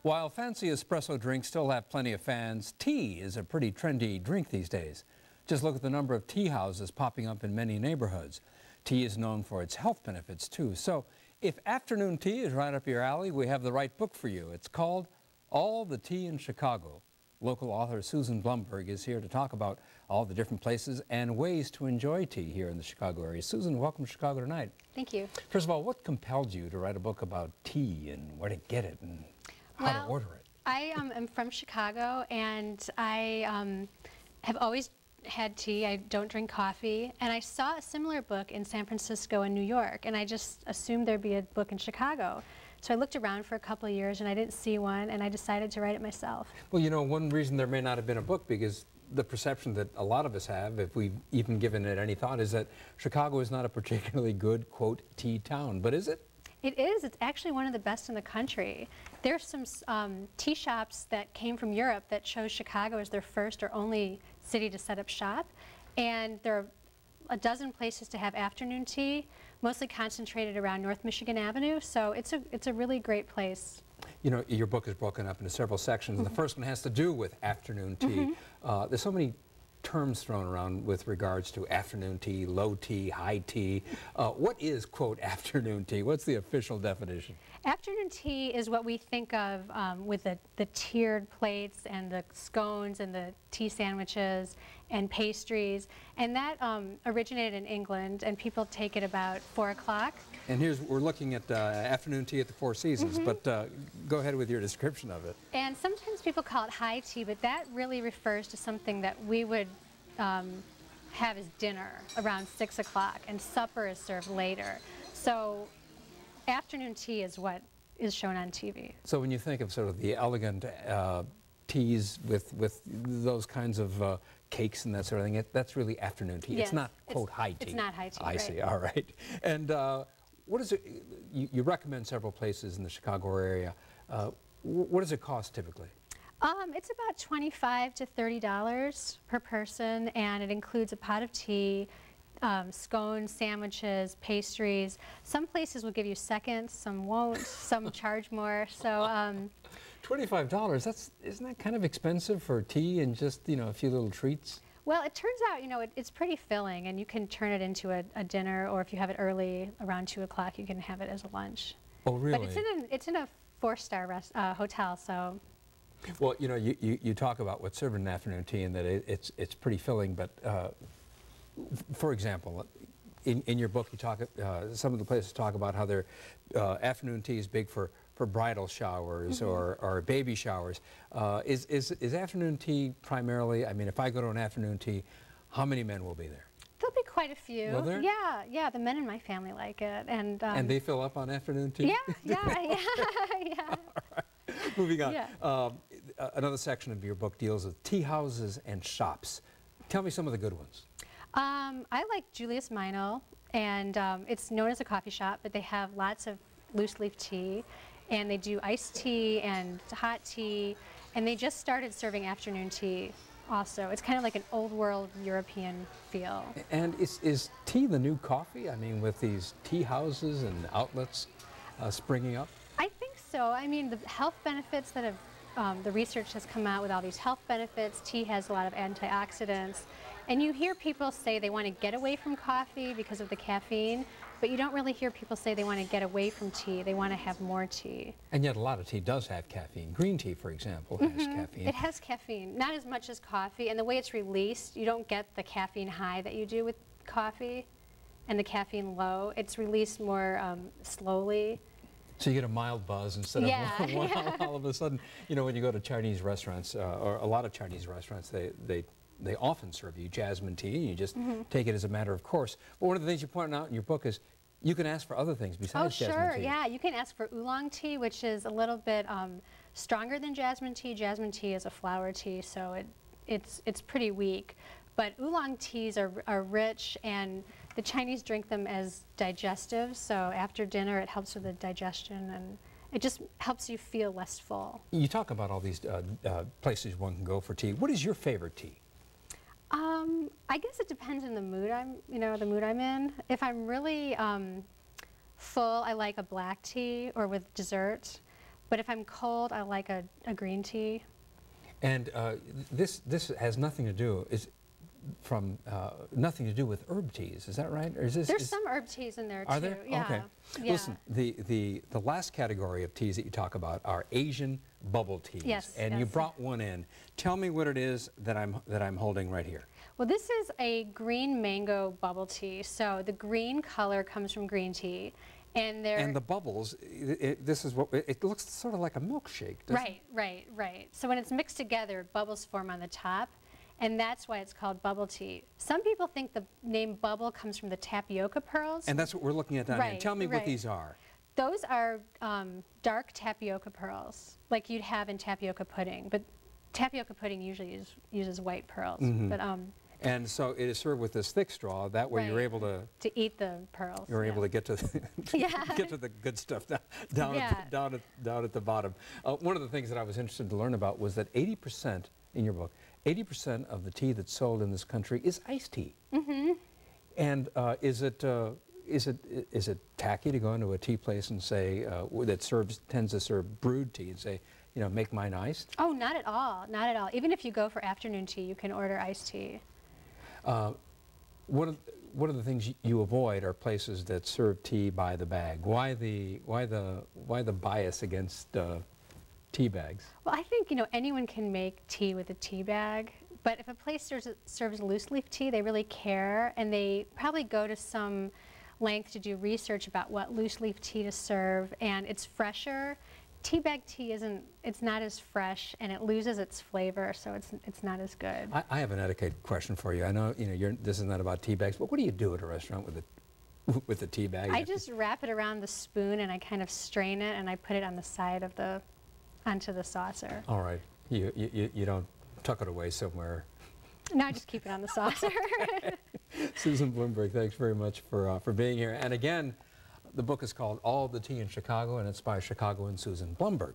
While fancy espresso drinks still have plenty of fans, tea is a pretty trendy drink these days. Just look at the number of tea houses popping up in many neighborhoods. Tea is known for its health benefits too. So if afternoon tea is right up your alley, we have the right book for you. It's called All the Tea in Chicago. Local author Susan Blumberg is here to talk about all the different places and ways to enjoy tea here in the Chicago area. Susan, welcome to Chicago Tonight. Thank you. First of all, what compelled you to write a book about tea and where to get it and how to order it? I am from Chicago, and I have always had tea. I don't drink coffee, and I saw a similar book in San Francisco and New York, and I just assumed there'd be a book in Chicago. So I looked around for a couple of years, and I didn't see one, and I decided to write it myself. Well, you know, one reason there may not have been a book, because the perception that a lot of us have, if we've even given it any thought, is that Chicago is not a particularly good, quote, tea town. But is it? It is. It's actually one of the best in the country. There's some tea shops that came from Europe that chose Chicago as their first or only city to set up shop. And there are a dozen places to have afternoon tea, mostly concentrated around North Michigan Avenue. So it's a really great place. You know, your book is broken up into several sections. The first one has to do with afternoon tea. There's so many terms thrown around with regards to afternoon tea, low tea, high tea. What is, quote, afternoon tea? What's the official definition? Afternoon tea is what we think of with the tiered plates and the scones and the tea sandwiches and pastries. And that originated in England, and people take it about 4 o'clock. And we're looking at afternoon tea at the Four Seasons, but go ahead with your description of it. And sometimes people call it high tea, but that really refers to something that we would have as dinner around 6 o'clock, and supper is served later. So afternoon tea is what is shown on TV. So when you think of sort of the elegant teas with those kinds of cakes and that sort of thing, that's really afternoon tea. Yes, it's not, quote, high tea. It's not high tea, I see, all right. And what is it, you recommend several places in the Chicago area. What does it cost typically? It's about $25 to $30 per person, and it includes a pot of tea, scones, sandwiches, pastries. Some places will give you seconds, some won't, some charge more. So $25, isn't that kind of expensive for tea and just, you know, a few little treats? Well, it turns out, you know, it's pretty filling, and you can turn it into a dinner, or if you have it early, around 2 o'clock, you can have it as a lunch. Oh, really? But it's in a 4-star hotel, so. Well, you know, you talk about what's served in afternoon tea and that it's pretty filling, but for example, in your book you talk, some of the places talk about how their afternoon tea is big for bridal showers or baby showers. Is afternoon tea primarily, I mean, if I go to an afternoon tea, how many men will be there? There'll be quite a few. Will there? Yeah, the men in my family like it. And they fill up on afternoon tea? Yeah. Moving on. Yeah. Another section of your book deals with tea houses and shops. Tell me some of the good ones. I like Julius Meinl, and it's known as a coffee shop, but they have lots of loose leaf tea, and they do iced tea and hot tea, and they just started serving afternoon tea also. It's kind of like an old world European feel. And is tea the new coffee? I mean, with these tea houses and outlets springing up? I think so. I mean, the health benefits that have, the research has come out with all these health benefits. Tea has a lot of antioxidants. And you hear people say they want to get away from coffee because of the caffeine, but you don't really hear people say they want to get away from tea. They want to have more tea. And yet a lot of tea does have caffeine. Green tea, for example, has caffeine. It has caffeine, not as much as coffee. And the way it's released, you don't get the caffeine high that you do with coffee and the caffeine low. It's released more slowly. So you get a mild buzz instead of one all of a sudden. You know, when you go to Chinese restaurants, or a lot of Chinese restaurants, they often serve you jasmine tea, and you just take it as a matter of course. But one of the things you point out in your book is you can ask for other things besides jasmine tea. Oh, sure, yeah. You can ask for oolong tea, which is a little bit stronger than jasmine tea. Jasmine tea is a flower tea, so it's pretty weak. But oolong teas are rich, and the Chinese drink them as digestives, so after dinner it helps with the digestion, and it just helps you feel less full. You talk about all these places one can go for tea. What is your favorite tea? I guess it depends on the mood I'm in. If I'm really full, I like a black tea or with dessert. But if I'm cold, I like a green tea. And this has nothing to do nothing to do with herb teas. Is that right? Or is this? There's some herb teas in there too. Are there? Yeah. Okay. Yeah. Listen, the last category of teas that you talk about are Asian bubble teas. Yes. And yes. you brought one in. Tell me what it is that I'm holding right here. Well, this is a green mango bubble tea. So the green color comes from green tea. And the bubbles, this is what, it looks sort of like a milkshake, doesn't it? Right. So when it's mixed together, bubbles form on the top, and that's why it's called bubble tea. Some people think the name bubble comes from the tapioca pearls. And that's what we're looking at down here. Tell me what these are. Those are dark tapioca pearls, like you'd have in tapioca pudding, but tapioca pudding usually uses white pearls. Mm-hmm. But and so it is served with this thick straw. That way you're able to eat the pearls. You're able to get to the, get to the good stuff down at the bottom. One of the things that I was interested to learn about was that 80% in your book, 80% of the tea that's sold in this country is iced tea. Mm-hmm. And is it tacky to go into a tea place and say that tends to serve brewed tea and say, you know, make mine iced? Oh, not at all. Not at all. Even if you go for afternoon tea, you can order iced tea. One of the things you avoid are places that serve tea by the bag. Why the bias against tea bags? Well, I think, you know, anyone can make tea with a tea bag, but if a place serves loose leaf tea, they really care, and they probably go to some length to do research about what loose leaf tea to serve, and it's fresher. Tea bag tea it's not as fresh, and it loses its flavor, so it's not as good. I have an etiquette question for you. I know, you know, this is not about tea bags, but what do you do at a restaurant with a tea bag? I just wrap it around the spoon, and I kind of strain it, and I put it on the side of onto the saucer. All right. You don't tuck it away somewhere. No, I just keep it on the saucer. Susan Blumberg, thanks very much for being here. And again, the book is called All the Tea in Chicago, and it's by Chicagoan Susan Blumberg.